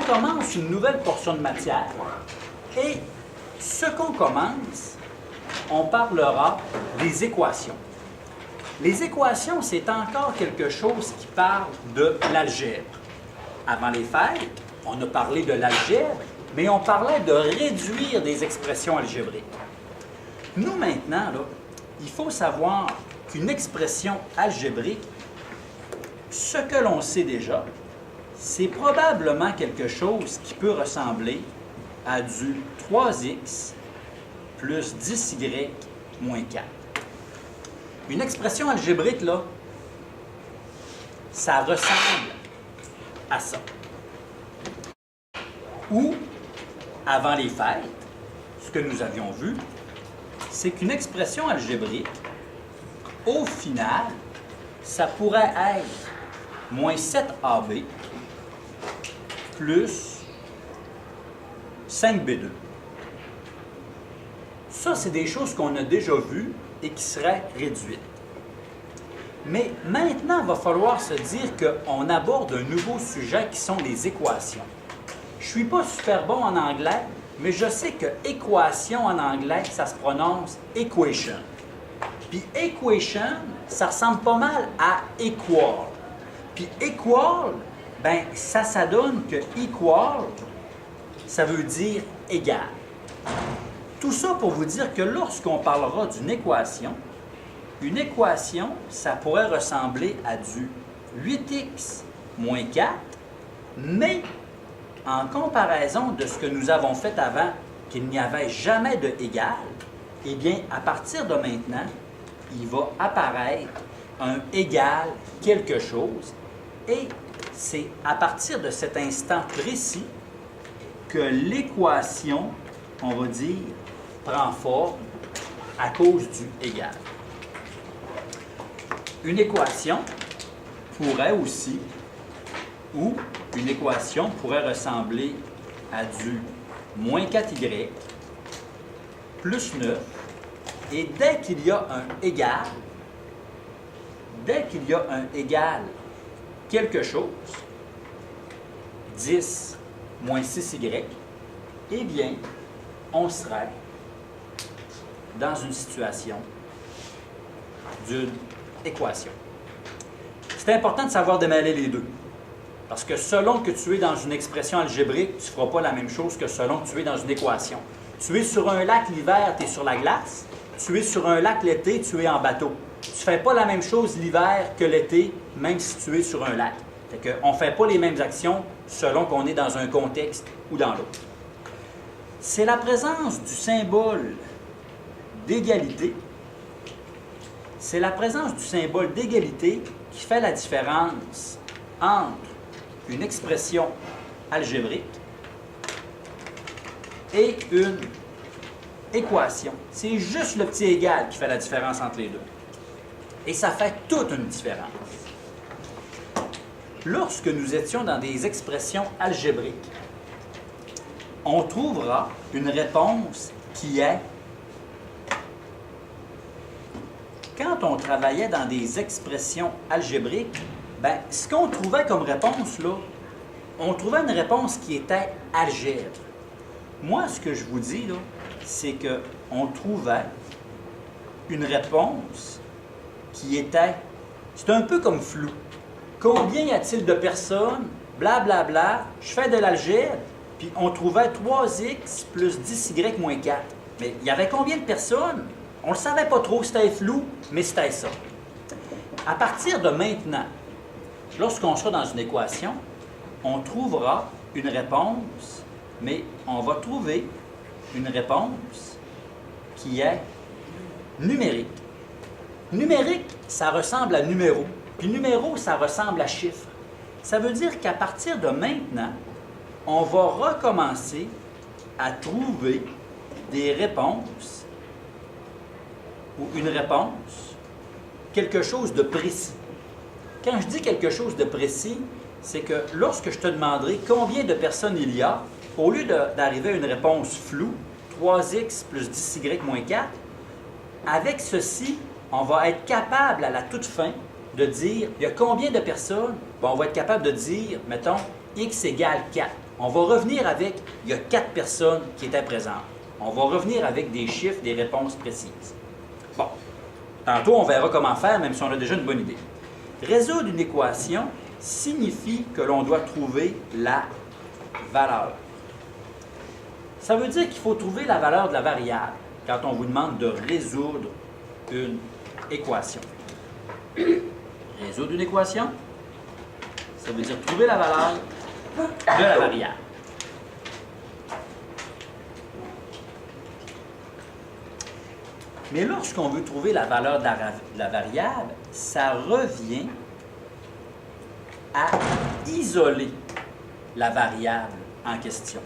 commence une nouvelle portion de matière et ce qu'on commence, on parlera des équations. Les équations, c'est encore quelque chose qui parle de l'algèbre. Avant les fêtes, on a parlé de l'algèbre, mais on parlait de réduire des expressions algébriques. Nous, maintenant, là, il faut savoir qu'une expression algébrique, ce que l'on sait déjà, c'est probablement quelque chose qui peut ressembler à du 3x plus 10y moins 4. Une expression algébrique, là, ça ressemble à ça. Ou, avant les fêtes, ce que nous avions vu, c'est qu'une expression algébrique, au final, ça pourrait être moins 7AB plus 5B2. Ça, c'est des choses qu'on a déjà vues et qui seraient réduites. Mais maintenant, il va falloir se dire qu'on aborde un nouveau sujet qui sont les équations. Je ne suis pas super bon en anglais, mais je sais que équation en anglais, ça se prononce equation. Puis equation, ça ressemble pas mal à equal. Puis equal, ben ça donne que equal, ça veut dire égal. Tout ça pour vous dire que lorsqu'on parlera d'une équation, une équation, ça pourrait ressembler à du 8x moins 4, mais en comparaison de ce que nous avons fait avant, qu'il n'y avait jamais de égal, eh bien, à partir de maintenant, il va apparaître un égal quelque chose, et c'est à partir de cet instant précis que l'équation, on va dire, prend forme à cause du égal. Une équation pourrait aussi, ou une équation pourrait ressembler à du moins 4y plus 9, et dès qu'il y a un égal quelque chose, 10 moins 6y, eh bien, on serait dans une situation d'une équation. C'est important de savoir démêler les deux. Parce que selon que tu es dans une expression algébrique, tu ne feras pas la même chose que selon que tu es dans une équation. Tu es sur un lac l'hiver, tu es sur la glace. Tu es sur un lac l'été, tu es en bateau. Tu ne fais pas la même chose l'hiver que l'été, même si tu es sur un lac. On ne fait pas les mêmes actions selon qu'on est dans un contexte ou dans l'autre. C'est la présence du symbole d'égalité. C'est la présence du symbole d'égalité qui fait la différence entre une expression algébrique et une équation. C'est juste le petit égal qui fait la différence entre les deux. Et ça fait toute une différence. Lorsque nous étions dans des expressions algébriques, on trouvera une réponse qui est, quand on travaillait dans des expressions algébriques, ben, ce qu'on trouvait comme réponse, là, on trouvait une réponse qui était algèbre. Moi, ce que je vous dis, là, c'est qu'on trouvait une réponse qui était, c'est un peu comme flou. Combien y a-t-il de personnes? Blablabla, bla, bla, je fais de l'algèbre, puis on trouvait 3x plus 10y moins 4. Mais il y avait combien de personnes? On ne le savait pas trop, c'était flou, mais c'était ça. À partir de maintenant, lorsqu'on sera dans une équation, on trouvera une réponse, mais on va trouver une réponse qui est numérique. Numérique, ça ressemble à numéro, puis numéro, ça ressemble à chiffre. Ça veut dire qu'à partir de maintenant, on va recommencer à trouver des réponses ou une réponse, quelque chose de précis. Quand je dis quelque chose de précis, c'est que lorsque je te demanderai combien de personnes il y a, au lieu d'arriver à une réponse floue, 3x plus 10y moins 4, avec ceci, on va être capable à la toute fin de dire, il y a combien de personnes? Bon, on va être capable de dire, mettons, x égale 4. On va revenir avec, il y a 4 personnes qui étaient présentes. On va revenir avec des chiffres, des réponses précises. Bon, tantôt on verra comment faire, même si on a déjà une bonne idée. Résoudre une équation signifie que l'on doit trouver la valeur. Ça veut dire qu'il faut trouver la valeur de la variable quand on vous demande de résoudre une équation. Résoudre une équation, ça veut dire trouver la valeur de la variable. Mais lorsqu'on veut trouver la valeur de la variable, ça revient à isoler la variable en question.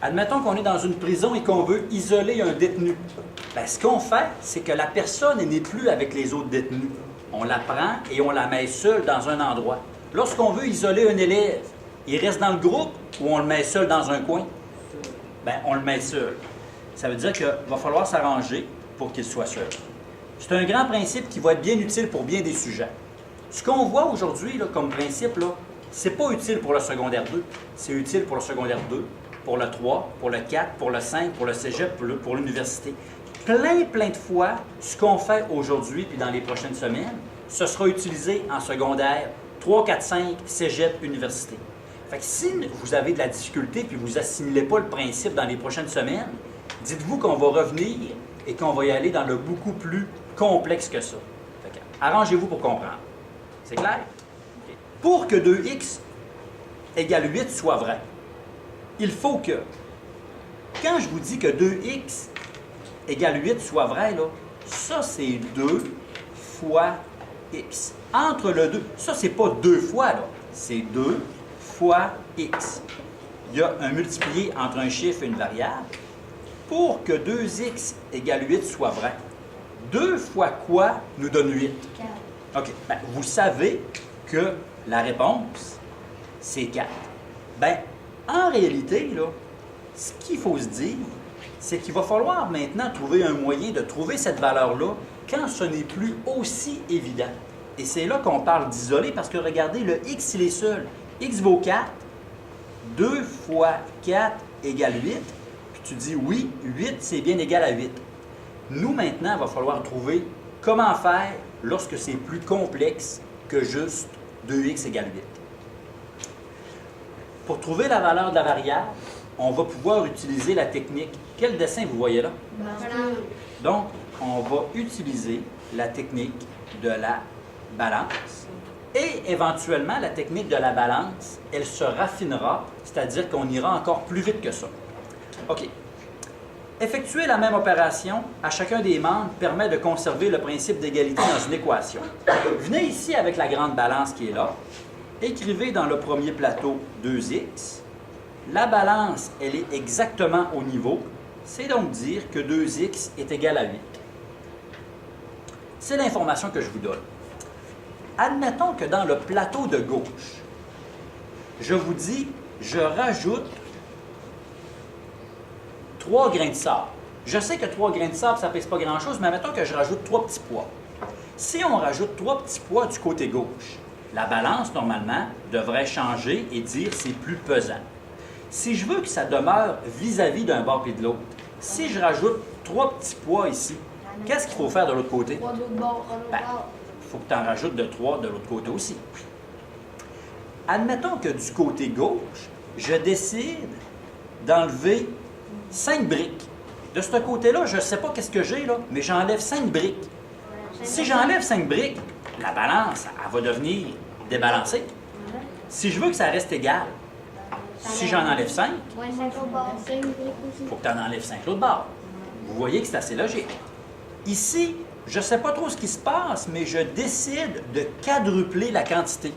Admettons qu'on est dans une prison et qu'on veut isoler un détenu. Bien, ce qu'on fait, c'est que la personne n'est plus avec les autres détenus. On la prend et on la met seule dans un endroit. Lorsqu'on veut isoler un élève, il reste dans le groupe ou on le met seul dans un coin? Bien, on le met seul. Ça veut dire qu'il va falloir s'arranger pour qu'il soit seul. C'est un grand principe qui va être bien utile pour bien des sujets. Ce qu'on voit aujourd'hui comme principe, ce n'est pas utile pour le secondaire 2. C'est utile pour le secondaire 2, pour le 3, pour le 4, pour le 5, pour le cégep, pour l'université. Plein de fois, ce qu'on fait aujourd'hui puis dans les prochaines semaines, ce sera utilisé en secondaire 3, 4, 5, cégep, université. Fait que si vous avez de la difficulté puis vous n'assimilez pas le principe dans les prochaines semaines, dites-vous qu'on va revenir et qu'on va y aller dans le beaucoup plus complexe que ça. Fait que, arrangez-vous pour comprendre. C'est clair? Okay. Pour que 2x égale 8 soit vrai, il faut que, quand je vous dis que 2x égale 8 soit vrai, là, ça c'est 2 fois x. Entre le 2, ça c'est pas 2 fois, là, c'est 2 fois x. Il y a un multiplié entre un chiffre et une variable. Pour que 2x égale 8 soit vrai, 2 fois quoi nous donne 8? 4. OK. Bien, vous savez que la réponse, c'est 4. Bien, en réalité, là, ce qu'il faut se dire, c'est qu'il va falloir maintenant trouver un moyen de trouver cette valeur-là quand ce n'est plus aussi évident. Et c'est là qu'on parle d'isoler parce que regardez, le x, il est seul. X vaut 4. 2 fois 4 égale 8. Puis tu dis oui, 8, c'est bien égal à 8. Nous, maintenant, il va falloir trouver comment faire lorsque c'est plus complexe que juste 2x égale 8. Pour trouver la valeur de la variable, on va pouvoir utiliser la technique. Quel dessin vous voyez là? Donc, on va utiliser la technique de la balance. Et éventuellement, la technique de la balance, elle se raffinera, c'est-à-dire qu'on ira encore plus vite que ça. OK. Effectuer la même opération à chacun des membres permet de conserver le principe d'égalité dans une équation. Venez ici avec la grande balance qui est là. Écrivez dans le premier plateau 2x. La balance, elle est exactement au niveau. C'est donc dire que 2x est égal à 8. C'est l'information que je vous donne. Admettons que dans le plateau de gauche, je vous dis, je rajoute 3 grains de sable. Je sais que 3 grains de sable, ça ne pèse pas grand-chose, mais admettons que je rajoute 3 petits pois. Si on rajoute 3 petits pois du côté gauche, la balance, normalement, devrait changer et dire c'est plus pesant. Si je veux que ça demeure vis-à-vis d'un bord et de l'autre, si je rajoute 3 petits pois ici, qu'est-ce qu'il faut faire de l'autre côté? 3 d'autres bords, Il faut que tu en rajoutes de 3 de l'autre côté aussi. Admettons que du côté gauche, je décide d'enlever 5 briques. De ce côté-là, je ne sais pas qu'est-ce que j'ai, là, mais j'enlève 5 briques. Si j'enlève 5 briques, la balance, elle va devenir débalancée. Si je veux que ça reste égal, si j'en enlève 5, il faut que tu en enlèves 5 l'autre bord. Vous voyez que c'est assez logique. Ici, je ne sais pas trop ce qui se passe, mais je décide de quadrupler la quantité.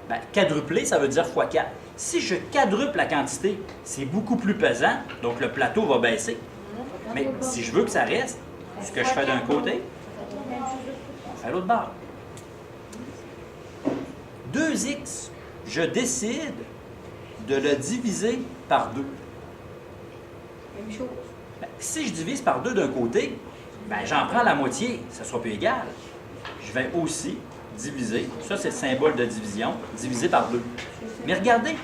Bien, quadrupler, ça veut dire fois 4. Si je quadruple la quantité, c'est beaucoup plus pesant, donc le plateau va baisser. Mais si je veux que ça reste, ce que je fais d'un côté, on fait l'autre bord. 2x, je décide de le diviser par 2. Même chose. Bien, si je divise par 2 d'un côté, bien, j'en prends la moitié, ça sera plus égal. Je vais aussi divisé, ça c'est le symbole de division, divisé par 2. Mais regardez,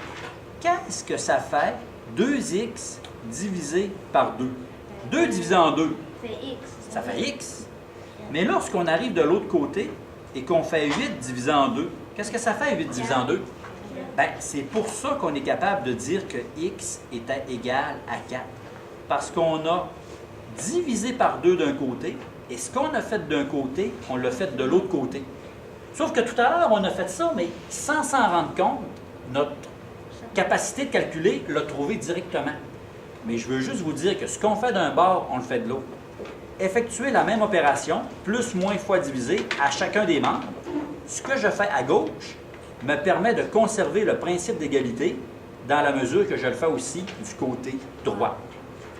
qu'est-ce que ça fait 2x divisé par 2? 2 divisé en 2, C'est X. ça fait x. Mais lorsqu'on arrive de l'autre côté et qu'on fait 8 divisé en 2, qu'est-ce que ça fait 8 divisé en 2? Bien, c'est pour ça qu'on est capable de dire que x était égal à 4. Parce qu'on a divisé par 2 d'un côté, et ce qu'on a fait d'un côté, on l'a fait de l'autre côté. Sauf que tout à l'heure, on a fait ça, mais sans s'en rendre compte, notre capacité de calculer l'a trouvé directement. Mais je veux juste vous dire que ce qu'on fait d'un bord, on le fait de l'autre. Effectuer la même opération, plus, moins fois divisé, à chacun des membres, ce que je fais à gauche me permet de conserver le principe d'égalité dans la mesure que je le fais aussi du côté droit.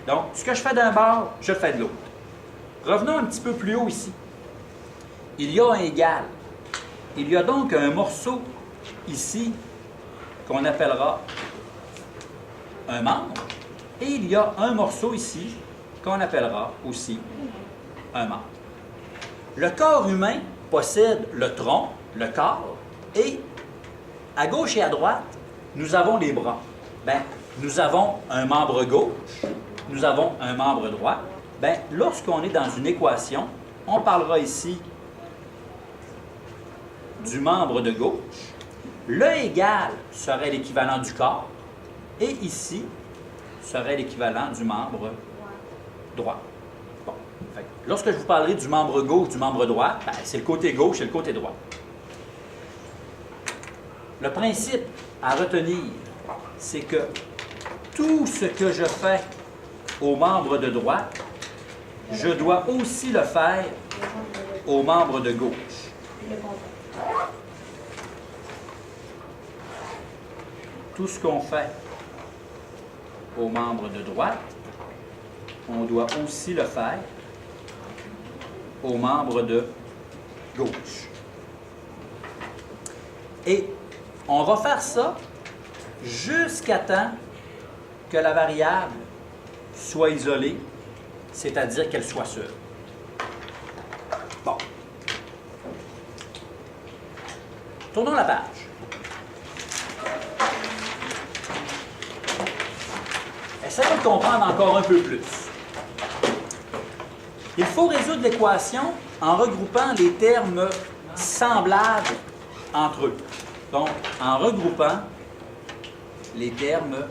Donc, ce que je fais d'un bord, je le fais de l'autre. Revenons un petit peu plus haut ici. Il y a un égal. Il y a donc un morceau ici qu'on appellera un membre, et il y a un morceau ici qu'on appellera aussi un membre. Le corps humain possède le tronc, le corps, et à gauche et à droite, nous avons les bras. Bien, nous avons un membre gauche, nous avons un membre droit. Bien, lorsqu'on est dans une équation, on parlera ici du membre de gauche. Le égal serait l'équivalent du corps, et ici serait l'équivalent du membre droit. Bon. Fait que lorsque je vous parlerai du membre gauche, du membre droit, ben, c'est le côté gauche et le côté droit. Le principe à retenir, c'est que tout ce que je fais au membre de droite, je dois aussi le faire au membre de gauche. Tout ce qu'on fait aux membres de droite, on doit aussi le faire aux membres de gauche. Et on va faire ça jusqu'à temps que la variable soit isolée, c'est-à-dire qu'elle soit seule. Bon. Tournons la page. Essayons de comprendre encore un peu plus. Il faut résoudre l'équation en regroupant les termes semblables entre eux. Donc, en regroupant les termes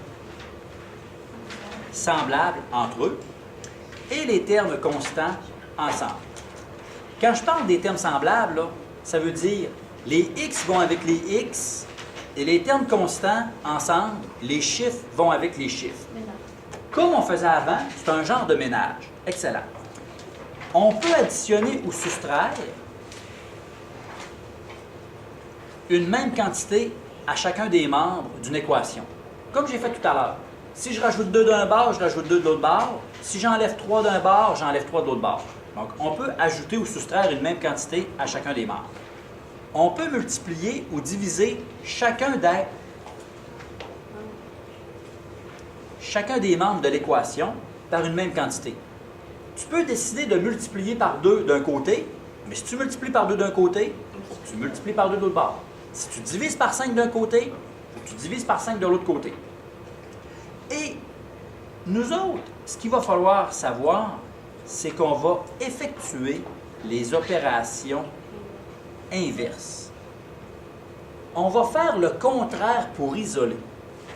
semblables entre eux et les termes constants ensemble. Quand je parle des termes semblables, là, ça veut dire les x vont avec les x et les termes constants ensemble, les chiffres vont avec les chiffres. Comme on faisait avant, c'est un genre de ménage. Excellent. On peut additionner ou soustraire une même quantité à chacun des membres d'une équation. Comme j'ai fait tout à l'heure. Si je rajoute 2 d'un bord, je rajoute 2 de l'autre bord. Si j'enlève 3 d'un bord, j'enlève 3 de l'autre bord. Donc, on peut ajouter ou soustraire une même quantité à chacun des membres. On peut multiplier ou diviser chacun des membres de l'équation par une même quantité. Tu peux décider de multiplier par 2 d'un côté, mais si tu multiplies par 2 d'un côté, tu multiplies par 2 de l'autre bord. Si tu divises par 5 d'un côté, tu divises par 5 de l'autre côté. Et nous autres, ce qu'il va falloir savoir, c'est qu'on va effectuer les opérations inverses. On va faire le contraire pour isoler.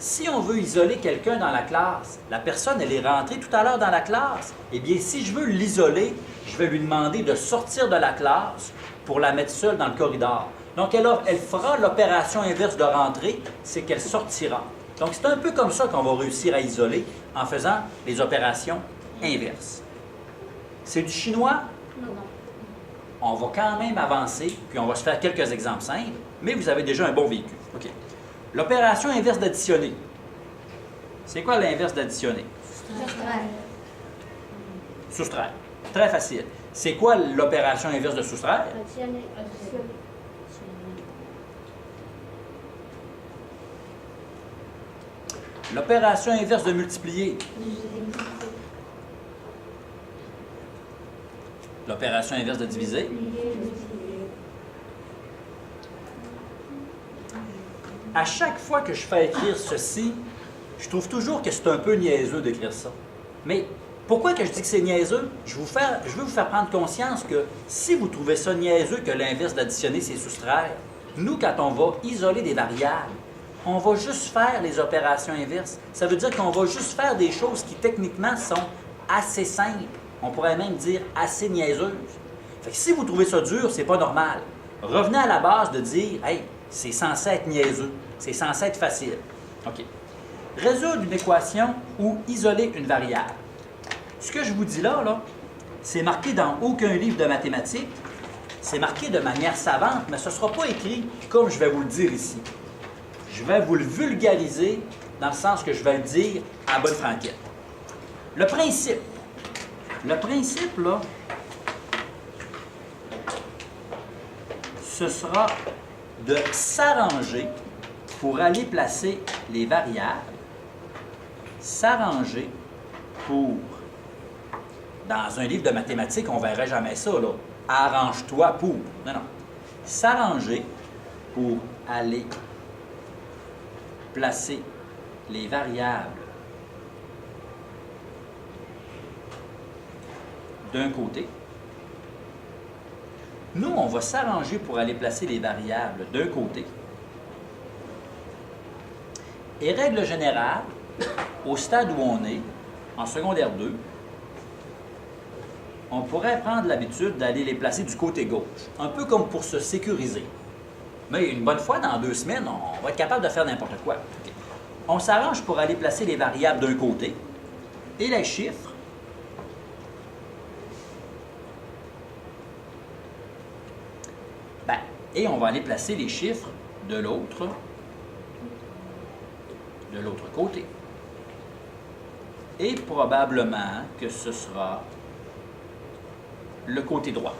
Si on veut isoler quelqu'un dans la classe, la personne, elle est rentrée tout à l'heure dans la classe, eh bien, si je veux l'isoler, je vais lui demander de sortir de la classe pour la mettre seule dans le corridor. Donc, elle fera l'opération inverse de rentrer, c'est qu'elle sortira. Donc, c'est un peu comme ça qu'on va réussir à isoler en faisant les opérations inverses. C'est du chinois? Non. On va quand même avancer, puis on va se faire quelques exemples simples, mais vous avez déjà un bon véhicule. OK. L'opération inverse d'additionner. C'est quoi l'inverse d'additionner? Soustraire. Très facile. C'est quoi l'opération inverse de soustraire? L'opération inverse de multiplier. L'opération inverse de diviser. à chaque fois que je fais écrire ceci, je trouve toujours que c'est un peu niaiseux d'écrire ça. Mais pourquoi que je dis que c'est niaiseux? Je veux vous faire prendre conscience que si vous trouvez ça niaiseux que l'inverse d'additionner, c'est soustraire, nous, quand on va isoler des variables, on va juste faire les opérations inverses. Ça veut dire qu'on va juste faire des choses qui techniquement sont assez simples. On pourrait même dire assez niaiseuses. Fait que si vous trouvez ça dur, c'est pas normal. Revenez à la base de dire, hey, c'est censé être niaiseux, c'est censé être facile. OK. Résoudre une équation ou isoler une variable. Ce que je vous dis là, c'est marqué dans aucun livre de mathématiques. C'est marqué de manière savante, mais ce ne sera pas écrit comme je vais vous le dire ici. Je vais vous le vulgariser dans le sens que je vais le dire à bonne franquette. Le principe, là, ce sera de s'arranger pour aller placer les variables, s'arranger pour, dans un livre de mathématiques, on ne verrait jamais ça, là, arrange-toi pour, non, s'arranger pour aller placer les variables d'un côté. Nous, on va s'arranger pour aller placer les variables d'un côté. Et règle générale, au stade où on est, en secondaire 2, on pourrait prendre l'habitude d'aller les placer du côté gauche, un peu comme pour se sécuriser. Mais une bonne fois, dans 2 semaines, on va être capable de faire n'importe quoi. Okay. On s'arrange pour aller placer les variables d'un côté et les chiffres et on va aller placer les chiffres de l'autre côté. Et probablement que ce sera le côté droit.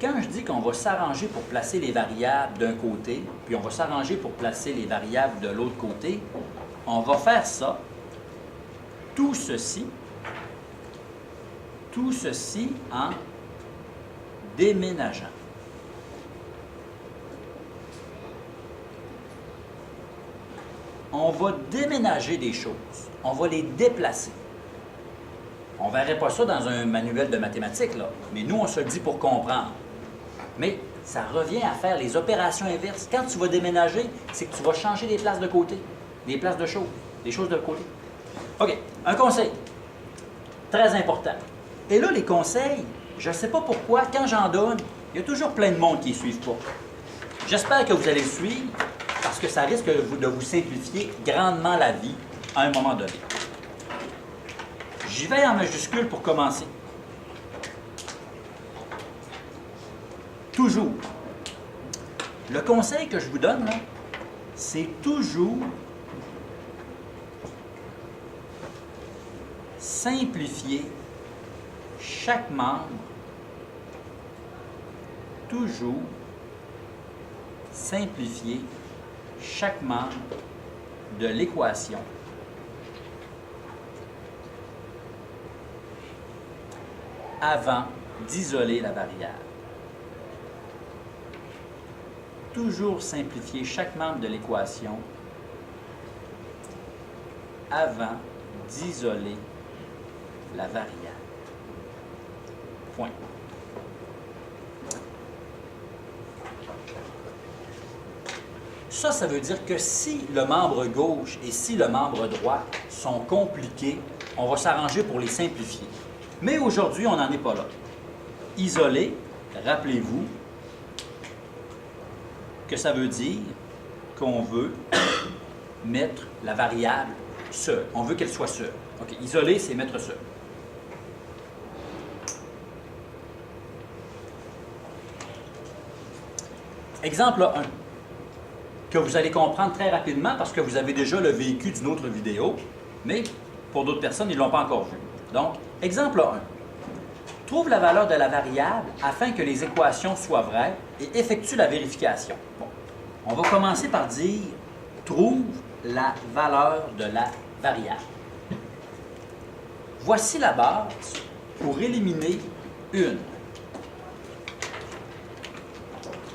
Quand je dis qu'on va s'arranger pour placer les variables d'un côté, puis on va s'arranger pour placer les variables de l'autre côté, on va faire ça, tout ceci en déménageant. On va déménager des choses, on va les déplacer. On ne verrait pas ça dans un manuel de mathématiques, là, mais nous, on se le dit pour comprendre. Mais ça revient à faire les opérations inverses. Quand tu vas déménager, c'est que tu vas changer des places de côté, des places de choses, des choses de côté. OK, un conseil, très important. Et là, les conseils, je ne sais pas pourquoi, quand j'en donne, il y a toujours plein de monde qui ne suivent pas. J'espère que vous allez le suivre, parce que ça risque de vous simplifier grandement la vie à un moment donné. J'y vais en majuscule pour commencer. Toujours. Le conseil que je vous donne, là, c'est toujours simplifier chaque membre. Toujours simplifier chaque membre de l'équation avant d'isoler la variable. Toujours simplifier chaque membre de l'équation avant d'isoler la variable. Point. Ça veut dire que si le membre gauche et si le membre droit sont compliqués, on va s'arranger pour les simplifier. Mais aujourd'hui, on n'en est pas là. Isoler, rappelez-vous que ça veut dire qu'on veut mettre la variable seule. On veut qu'elle soit seule. OK, isoler, c'est mettre seule. Exemple 1, que vous allez comprendre très rapidement parce que vous avez déjà le vécu d'une autre vidéo, mais pour d'autres personnes, ils ne l'ont pas encore vu. Donc, exemple 1. Trouve la valeur de la variable afin que les équations soient vraies et effectue la vérification. Bon. On va commencer par dire « Trouve la valeur de la variable ». Voici la base pour éliminer une.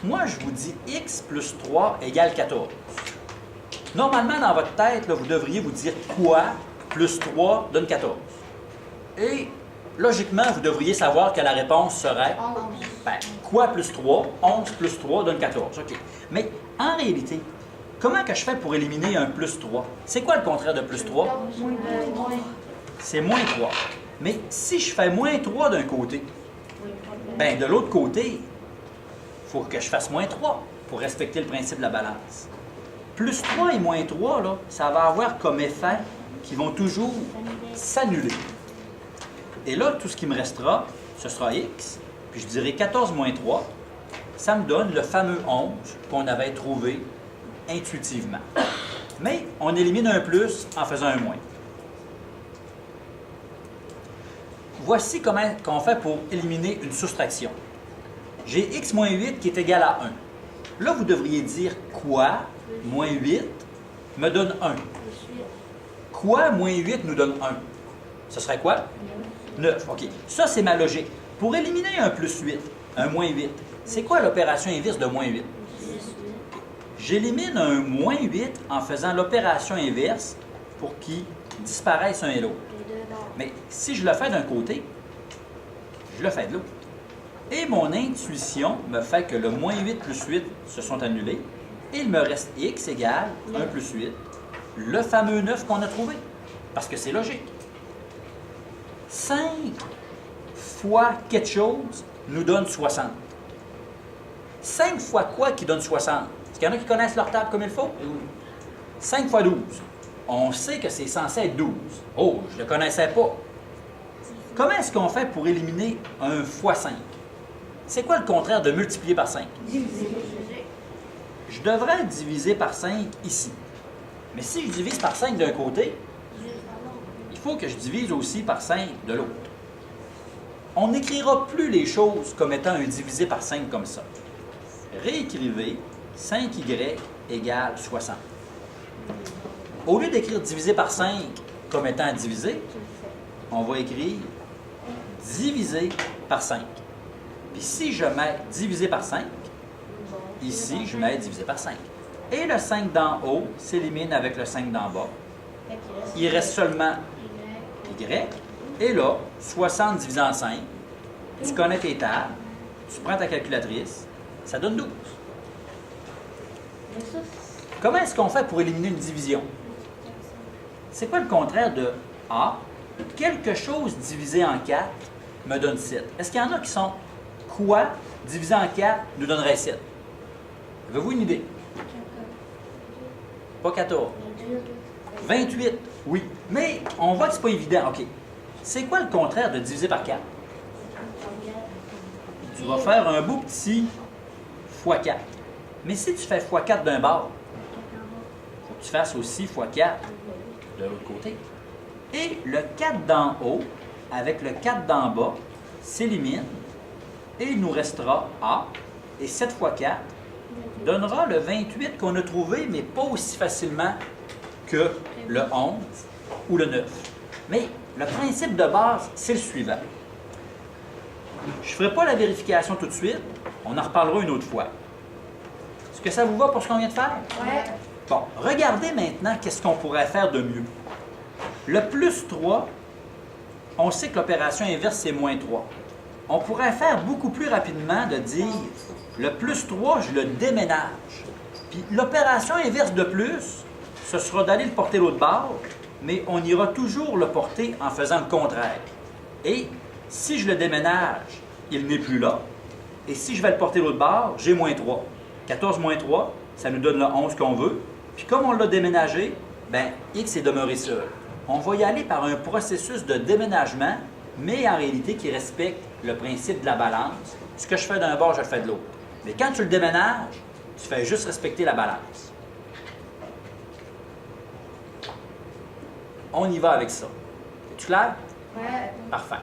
moi, je vous dis x plus 3 égale 14. Normalement, dans votre tête, là, vous devriez vous dire quoi plus 3 donne 14. Et logiquement, vous devriez savoir que la réponse serait ben, quoi plus 3, 11 plus 3 donne 14. OK. Mais en réalité, comment que je fais pour éliminer un plus 3? C'est quoi le contraire de plus 3? C'est moins 3. Mais si je fais moins 3 d'un côté, ben de l'autre côté, il faut que je fasse moins 3 pour respecter le principe de la balance. Plus 3 et moins 3, là, ça va avoir comme effet qu'ils vont toujours s'annuler. Et là, tout ce qui me restera, ce sera x, puis je dirai 14 moins 3, ça me donne le fameux 11 qu'on avait trouvé intuitivement. Mais on élimine un plus en faisant un moins. Voici comment on fait pour éliminer une soustraction. J'ai x moins 8 qui est égal à 1. Là, vous devriez dire quoi moins 8 me donne 1. Quoi moins 8 nous donne 1? Ce serait quoi? 9. OK. Ça, c'est ma logique. Pour éliminer un plus 8, un moins 8, c'est quoi l'opération inverse de moins 8? J'élimine un moins 8 en faisant l'opération inverse pour qu'ils disparaissent un et l'autre. Mais si je le fais d'un côté, je le fais de l'autre. Et mon intuition me fait que le moins 8 plus 8 se sont annulés. Et il me reste x égale 1 plus 8, le fameux 9 qu'on a trouvé. Parce que c'est logique. 5 fois quelque chose nous donne 60. 5 fois quoi qui donne 60? Est-ce qu'il y en a qui connaissent leur table comme il faut? 5 fois 12. On sait que c'est censé être 12. Oh, je ne le connaissais pas. Comment est-ce qu'on fait pour éliminer 1 fois 5? C'est quoi le contraire de multiplier par 5? Je devrais diviser par 5 ici. Mais si je divise par 5 d'un côté, il faut que je divise aussi par 5 de l'autre. On n'écrira plus les choses comme étant un divisé par 5 comme ça. Réécrivez 5y égale 60. Au lieu d'écrire divisé par 5 comme étant divisé, on va écrire divisé par 5. Puis si je mets divisé par 5, ici, je mets divisé par 5. Et le 5 d'en haut s'élimine avec le 5 d'en bas. Il reste seulement y. Et là, 60 divisé en 5, tu connais tes tables, tu prends ta calculatrice, ça donne 12. Comment est-ce qu'on fait pour éliminer une division? C'est quoi le contraire de A? Quelque chose divisé en 4 me donne 7. Est-ce qu'il y en a qui sont quoi divisé en 4 nous donnerait 7? Avez-vous une idée? Pas 14. 28, oui. Mais on voit que c'est pas évident. OK. C'est quoi le contraire de diviser par 4? Tu vas faire un beau petit fois 4. Mais si tu fais fois 4 d'un bord, il faut que tu fasses aussi fois 4 de l'autre côté. Et le 4 d'en haut avec le 4 d'en bas s'élimine et il nous restera A. Et 7 fois 4 donnera le 28 qu'on a trouvé, mais pas aussi facilement que le 11 ou le 9. Mais le principe de base, c'est le suivant. Je ne ferai pas la vérification tout de suite. On en reparlera une autre fois. Est-ce que ça vous va pour ce qu'on vient de faire? Oui. Bon, regardez maintenant qu'est-ce qu'on pourrait faire de mieux. Le plus 3, on sait que l'opération inverse, c'est moins 3. On pourrait faire beaucoup plus rapidement de dire le plus 3, je le déménage. Puis l'opération inverse de plus, ce sera d'aller le porter l'autre bord, mais on ira toujours le porter en faisant le contraire. Et si je le déménage, il n'est plus là. Et si je vais le porter l'autre bord, j'ai moins 3. 14 moins 3, ça nous donne le 11 qu'on veut. Puis comme on l'a déménagé, bien, x est demeuré seul. On va y aller par un processus de déménagement, mais en réalité qui respecte le principe de la balance. Ce que je fais d'un bord, je le fais de l'autre. Mais quand tu le déménages, tu fais juste respecter la balance. On y va avec ça. Es-tu clair? Oui. Parfait.